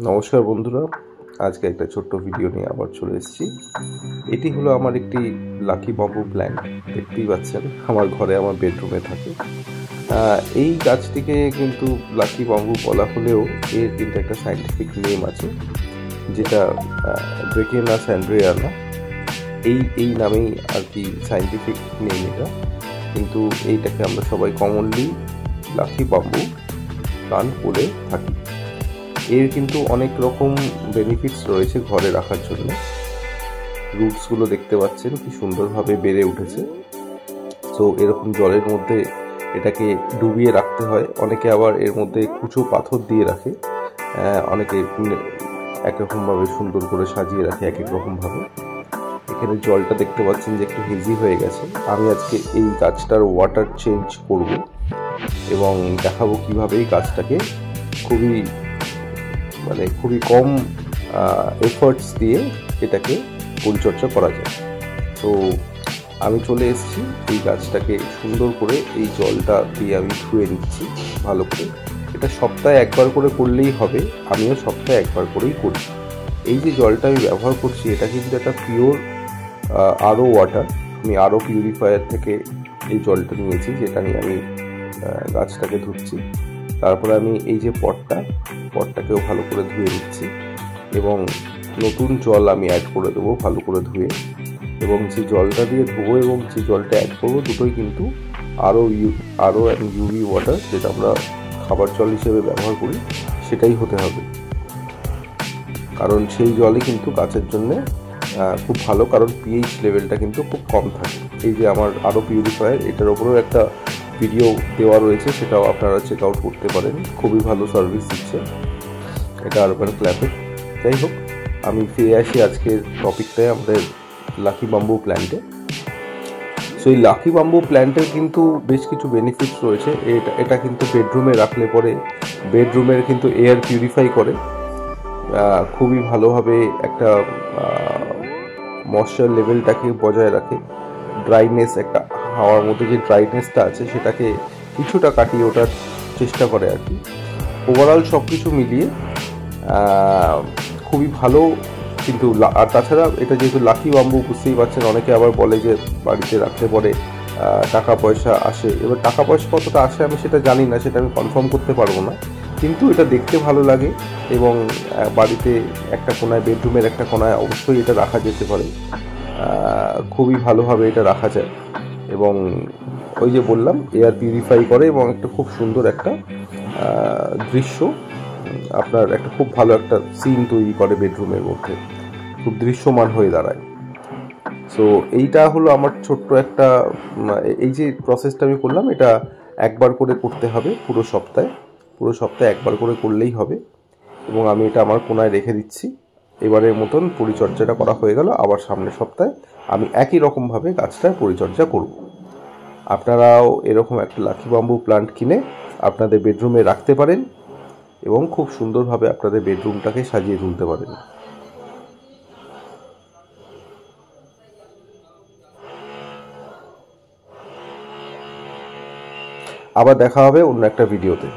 নমস্কার বন্ধুরা, আজকে একটা ছোট্ট ভিডিও নিয়ে আবার চলে এসেছি। এটি হলো আমার একটি লাকি বাম্বু প্ল্যান্ট। দেখতেই পাচ্ছেন আমার ঘরে, আমার বেডরুমে থাকে। এই গাছটিকে কিন্তু লাকি বাম্বু বলা হলেও এর কিন্তু একটা সায়েন্টিফিক নেম আছে, যেটা ড্রেকেনা স্যান্ড্রিয়ানা। এই নামেই আর কি সায়েন্টিফিক নেম এটা, কিন্তু এইটাকে আমরা সবাই কমনলি লাকি বাম্বু প্ল্যান্ট বলে থাকি। এর কিন্তু অনেক রকম বেনিফিটস রয়েছে ঘরে রাখার জন্য। রুটসগুলো দেখতে পাচ্ছেন কি সুন্দরভাবে বেড়ে উঠেছে। তো এরকম জলের মধ্যে এটাকে ডুবিয়ে রাখতে হয়, অনেকে আবার এর মধ্যে কুচো পাথর দিয়ে রাখে, অনেকে একরকমভাবে সুন্দর করে সাজিয়ে রাখে এক এক রকমভাবে। এখানে জলটা দেখতে পাচ্ছেন যে একটু হেজি হয়ে গেছে। আমি আজকে এই গাছটার ওয়াটার চেঞ্জ করব এবং দেখাবো কিভাবে এই গাছটাকে খুবই কম এফর্টস দিয়ে এটাকে পরিচর্যা করা যায়। তো আমি চলে এসেছি, এই গাছটাকে সুন্দর করে এই জলটা দিয়ে আমি ধুয়ে নিচ্ছি ভালো করে। এটা সপ্তাহে একবার করে করলেই হবে, আমিও সপ্তাহে একবার করেই করি। এই যে জলটা আমি ব্যবহার করছি এটা কিন্তু একটা পিওর আরও ওয়াটার। আমি আরও পিউরিফায়ার থেকে এই জলটা নিয়েছি, যেটা নিয়ে আমি গাছটাকে ধুচ্ছি। তারপরে আমি এই যে পটটাকেও ভালো করে ধুয়ে নিচ্ছি এবং নতুন জল আমি অ্যাড করে দেবো ভালো করে ধুয়ে। এবং যে জলটা দিয়ে ধোবো এবং যে জলটা অ্যাড করবো দুটোই কিন্তু আরও অ্যান্ড ইউভি ওয়াটার, যেটা আমরা খাবার জল হিসেবে ব্যবহার করি সেটাই হতে হবে, কারণ সেই জলই কিন্তু গাছের জন্যে খুব ভালো, কারণ পিএইচ লেভেলটা কিন্তু খুব কম থাকে। এই যে আমার আরও পিউরিফায়ার, এটার ওপরেও একটা ভিডিও দেওয়া রয়েছে, সেটাও আপনারা চেক আউট করতে পারেন। খুবই ভালো সার্ভিস দিচ্ছে এটা আরবান ক্ল্যাবে। যাই হোক, আমি ফিরে আসি আজকের টপিকটায়, আমাদের লাকি বাম্বু প্ল্যান্টে। সো এই লাকি বাম্বু প্ল্যান্টের কিন্তু বেশ কিছু বেনিফিটস রয়েছে। এটা কিন্তু বেডরুমে রাখলে পরে বেডরুমের কিন্তু এয়ার পিউরিফাই করে, খুবই ভালোভাবে একটা ময়েশ্চার লেভেলটাকে বজায় রাখে। ড্রাইনেস, একটা হাওয়ার মধ্যে যে ড্রাইনেসটা আছে সেটাকে কিছুটা কাটিয়ে ওঠার চেষ্টা করে আর কি। ওভারঅল সব কিছু মিলিয়ে খুবই ভালো। কিন্তু আর তাছাড়া এটা যেহেতু লাকি বাম্বু, বুঝতেই পারছেন, অনেকে আবার বলে যে বাড়িতে রাখলে পরে টাকা পয়সা আসে। এবার টাকা পয়সা কতটা আসে আমি সেটা জানি না, সেটা আমি কনফার্ম করতে পারবো না, কিন্তু এটা দেখতে ভালো লাগে এবং বাড়িতে একটা কোনায়, বেডরুমের একটা কোনায় অবশ্যই এটা রাখা যেতে পারে। খুবই ভালোভাবে এটা রাখা যায় এবং ওই যে বললাম এয়ার পিউরিফাই করে এবং একটা খুব সুন্দর একটা দৃশ্য, আপনার একটা খুব ভালো একটা সিন তৈরি করে বেডরুমের মধ্যে, খুব দৃশ্যমান হয়ে দাঁড়ায়। সো এইটা হলো আমার ছোট্ট একটা, এই যে প্রসেসটা আমি করলাম এটা একবার করে করতে হবে পুরো সপ্তাহে একবার করে করলেই হবে। এবং আমি এটা আমার কোনায় রেখে দিচ্ছি। এবারের মতন পরিচর্যাটা করা হয়ে গেল, আবার সামনের সপ্তাহে আমি একই রকমভাবে গাছটার পরিচর্যা করব। আপনারাও এরকম একটা লাকি বাম্বু প্ল্যান্ট কিনে আপনাদের বেডরুমে রাখতে পারেন এবং খুব সুন্দরভাবে আপনাদের বেডরুমটাকে সাজিয়ে তুলতে পারেন। আবার দেখা হবে অন্য একটা ভিডিওতে।